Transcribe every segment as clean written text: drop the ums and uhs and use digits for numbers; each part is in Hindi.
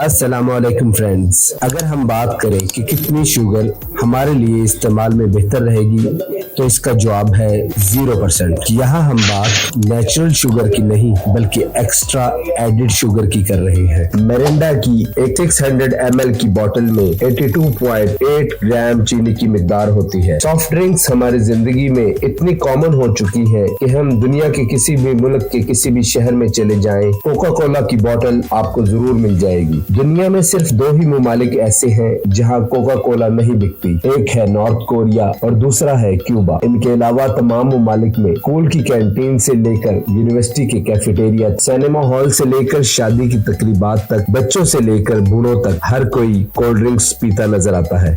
अस्सलामुअलैकुम फ्रेंड्स, अगर हम बात करें कि कितनी शुगर हमारे लिए इस्तेमाल में बेहतर रहेगी तो इसका जवाब है 0%। यहाँ हम बात नेचुरल शुगर की नहीं बल्कि एक्स्ट्रा एडिड शुगर की कर रहे हैं। मिरिंडा की एक 600 ml की बोतल में 82.8 ग्राम चीनी की मिकदार होती है। सॉफ्ट ड्रिंक्स हमारी जिंदगी में इतनी कॉमन हो चुकी है कि हम दुनिया के किसी भी मुल्क के किसी भी शहर में चले जाएं, कोका कोला की बोतल आपको जरूर मिल जाएगी। दुनिया में सिर्फ 2 ही ममालिक ऐसे हैं जहां कोका कोला नहीं बिकती, एक है नॉर्थ कोरिया और दूसरा है क्यूबा। इनके अलावा तमाम ममालिक में स्कूल की कैंटीन से लेकर यूनिवर्सिटी के कैफेटेरिया, सिनेमा हॉल से लेकर शादी की तकरीबात तक, बच्चों से लेकर बूढ़ों तक हर कोई कोल्ड ड्रिंक्स पीता नजर आता है।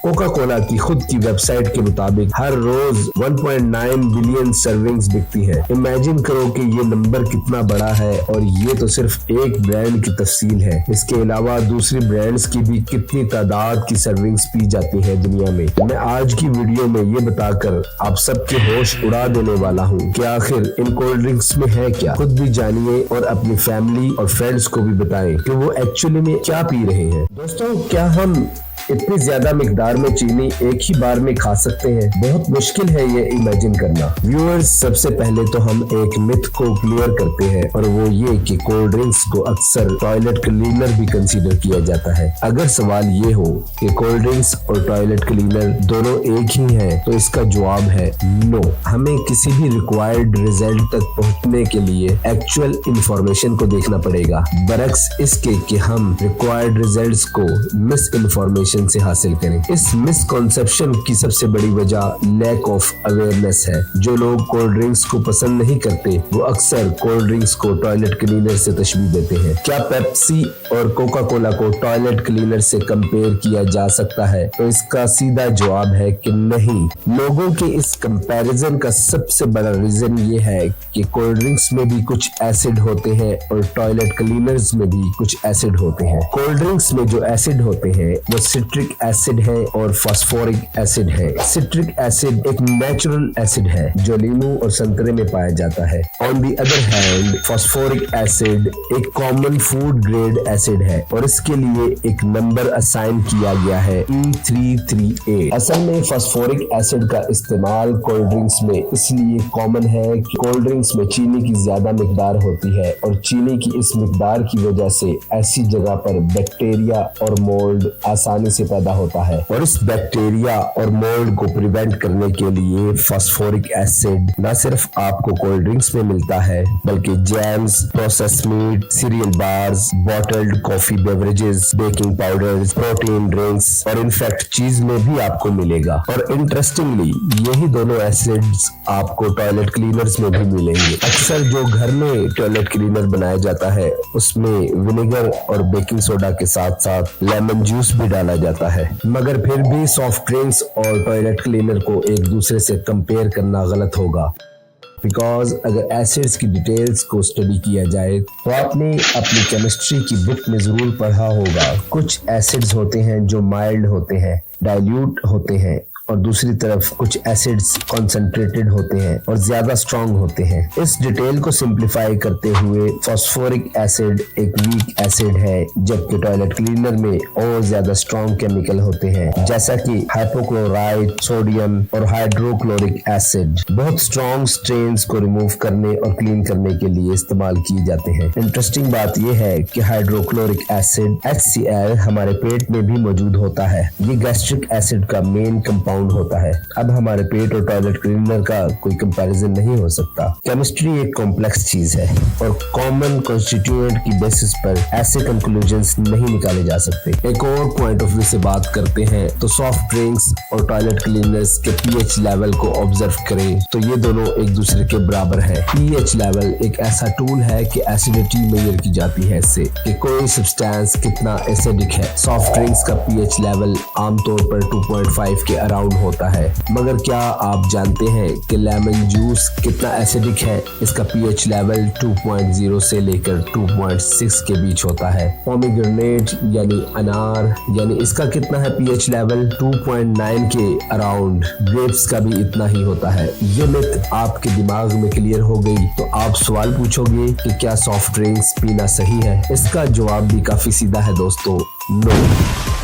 कोका कोला की खुद की वेबसाइट के मुताबिक हर रोज 1.9 बिलियन सर्विंग्स बिकती है। इमेजिन करो कि ये नंबर कितना बड़ा है और ये तो सिर्फ एक ब्रांड की तफसील है। इसके अलावा दूसरी ब्रांड्स की भी कितनी तादाद की सर्विंग्स पी जाती है दुनिया में। मैं आज की वीडियो में ये बताकर आप सबके होश उड़ा देने वाला हूँ कि आखिर इन कोल्ड ड्रिंक्स में है क्या। खुद भी जानिए और अपनी फैमिली और फ्रेंड्स को भी बताएं कि वो एक्चुअली में क्या पी रहे हैं। दोस्तों, क्या हम इतनी ज्यादा मिकदार में चीनी एक ही बार में खा सकते हैं? बहुत मुश्किल है ये इमेजिन करना। व्यूअर्स, सबसे पहले तो हम एक मिथ को क्लियर करते हैं और वो ये कि कोल्ड ड्रिंक्स को अक्सर टॉयलेट क्लीनर भी कंसीडर किया जाता है। अगर सवाल ये हो कि कोल्ड ड्रिंक्स और टॉयलेट क्लीनर दोनों एक ही हैं, तो इसका जवाब है नो। हमें किसी भी रिक्वायर्ड रिजल्ट तक पहुंचने के लिए एक्चुअल इंफॉर्मेशन को देखना पड़ेगा, बरक्स इसके कि हम रिक्वायर्ड रिजल्ट्स को मिस इन्फॉर्मेशन से हासिल करें। इस मिसकॉन्सेप्शन की सबसे बड़ी वजह लैक ऑफ अवेयरनेस है। जो लोग कोल्ड ड्रिंक्स को पसंद नहीं करते वो अक्सर कोल्ड ड्रिंक्स को टॉयलेट क्लीनर से तशबीह देते हैं। क्या पेप्सी और कोका कोला को टॉयलेट क्लीनर से कंपेयर किया जा सकता है? तो इसका सीधा जवाब है कि नहीं। लोगों के इस कंपैरिजन का सबसे बड़ा रीजन ये है कि कोल्ड ड्रिंक्स में भी कुछ एसिड होते हैं और टॉयलेट क्लीनर्स में भी कुछ एसिड होते हैं। कोल्ड ड्रिंक्स में जो एसिड होते हैं वो सिट्रिक एसिड है और फास्फोरिक एसिड है। सिट्रिक एसिड एक नेचुरल एसिड है जो नींबू और संतरे में पाया जाता है। On the other hand phosphoric acid एक कॉमन फूड ग्रेड एसिड है और इसके लिए एक नंबर असाइन किया गया है E338। असल में फास्फोरिक एसिड का इस्तेमाल कोल्ड ड्रिंक्स में इसलिए कॉमन है कि कोल्ड ड्रिंक्स में चीनी की ज्यादा मिकदार होती है और चीनी की इस मिकदार की वजह से ऐसी जगह पर बैक्टीरिया और मोल्ड आसानी से पैदा होता है और इस बैक्टीरिया और मोल्ड को प्रिवेंट करने के लिए फास्फोरिक एसिड न सिर्फ आपको कोल्ड ड्रिंक्स में मिलता है बल्कि jams, processed meat, cereal bars, bottled coffee beverages, baking powders, protein drinks और इनफैक्ट चीज में भी आपको मिलेगा। और इंटरेस्टिंगली यही दोनों एसिड्स आपको टॉयलेट क्लीनर्स में भी मिलेंगे। अक्सर जो घर में टॉयलेट क्लीनर बनाया जाता है उसमें विनेगर और बेकिंग सोडा के साथ साथ लेमन जूस भी डाला जाता है, मगर फिर भी सॉफ्ट ड्रिंक्स और टॉयलेट क्लीनर को एक दूसरे से कंपेयर करना गलत होगा। बिकॉज अगर एसिड्स की डिटेल्स को स्टडी किया जाए तो आपने अपनी केमिस्ट्री की बुक में जरूर पढ़ा होगा। कुछ एसिड्स होते हैं जो माइल्ड होते हैं, डाइल्यूट होते हैं और दूसरी तरफ कुछ एसिड्स कॉन्सेंट्रेटेड होते हैं और ज्यादा स्ट्रॉन्ग होते हैं। इस डिटेल को सिंप्लीफाई करते हुए फास्फोरिक एसिड एक वीक एसिड है जबकि टॉयलेट क्लीनर में और ज्यादा स्ट्रॉन्ग केमिकल होते हैं जैसा कि हाइपोक्लोराइड, सोडियम और हाइड्रोक्लोरिक एसिड। बहुत स्ट्रॉन्ग स्ट्रेन्स को रिमूव करने और क्लीन करने के लिए इस्तेमाल किए जाते हैं। इंटरेस्टिंग बात यह है कि हाइड्रोक्लोरिक एसिड HCl हमारे पेट में भी मौजूद होता है। ये गैस्ट्रिक एसिड का मेन कंपाउंड होता है। अब हमारे पेट और टॉयलेट क्लीनर का कोई कंपैरिजन नहीं हो सकता। केमिस्ट्री एक कॉम्प्लेक्स चीज है और कॉमन कॉन्स्टिट्यूएंट की बेसिस पर ऐसे कंक्लूजन्स नहीं निकाले जा सकते। एक और पॉइंट ऑफ व्यू से बात करते हैं तो सॉफ्ट ड्रिंक्स और टॉयलेट क्लीनर्स के pH लेवल को ऑब्जर्व करें तो ये दोनों एक दूसरे के बराबर है। pH लेवल एक ऐसा टूल है कि एसिडिटी मेजर की जाती है इससे कि कोई सब्सटेंस कितना एसिडिक है। सॉफ्ट ड्रिंक्स का pH लेवल आमतौर पर 2.5 के अराउंड ब्राउन होता है। मगर क्या आप जानते हैं कि लेमन जूस कितना एसिडिक है? इसका पीएच लेवल 2.0 से लेकर 2.6 के बीच होता है। पोमीग्रेनेट यानी अनार, यानी इसका कितना है पीएच लेवल? 2.9 के अराउंड। ग्रेप्स का भी इतना ही होता है। ये मिथ आपके दिमाग में क्लियर हो गई तो आप सवाल पूछोगे कि क्या सॉफ्ट ड्रिंक्स पीना सही है? इसका जवाब भी काफी सीधा है दोस्तों, नो।